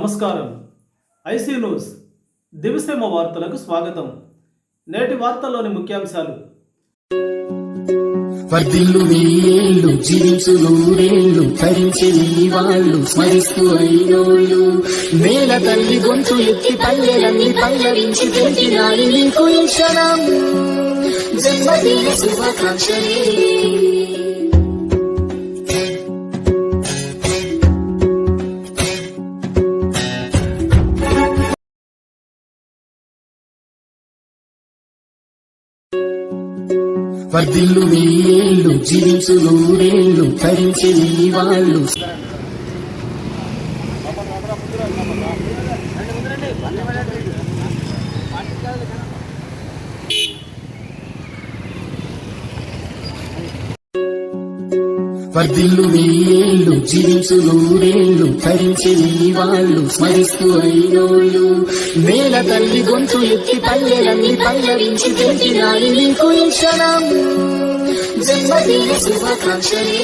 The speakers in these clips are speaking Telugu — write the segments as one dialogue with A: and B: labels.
A: నమస్కారం. ఐసీ న్యూస్ దివిసేమ వార్తలకు స్వాగతం. నేటి వార్తల్లోని ముఖ్యాంశాలు.
B: వర్ధిల్లు వెయ్యేళ్ళు జీవించు నూరేళ్ళు తరించి వాళ్ళు స్మరిస్తూ అయినోళ్ళు నేల తల్లి గొంతు ఎత్తి పల్లెలన్నీ పల్లవించి తెలిపినాయి నీకు ఈ క్షణం జన్మదిన శుభాకాంక్షలే. వర్ధిల్లు వెయ్యేళ్ళు జీవించు నూరేళ్ళు తరించి వాళ్ళు వర్ధిల్లు వెయ్యేళ్ళు జీవించు నూరేళ్ళు తరించి వాళ్ళు స్మరిస్తూ అయినోళ్ళు నేల తల్లి గొంతు ఎత్తి పల్లెలన్నీ పల్లవించి తెలిపినాయి నీకు ఈ క్షణం జన్మదిన శుభాకాంక్షలే.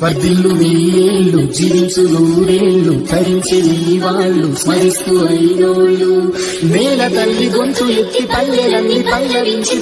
B: వర్ధిల్లు వెయ్యేళ్ళు జీవించు నూరేళ్ళు తరించి వాళ్ళు స్మరిస్తూ అయినోళ్ళు నేల తల్లి గొంతు ఎత్తి పల్లెలన్నీ పల్లవించి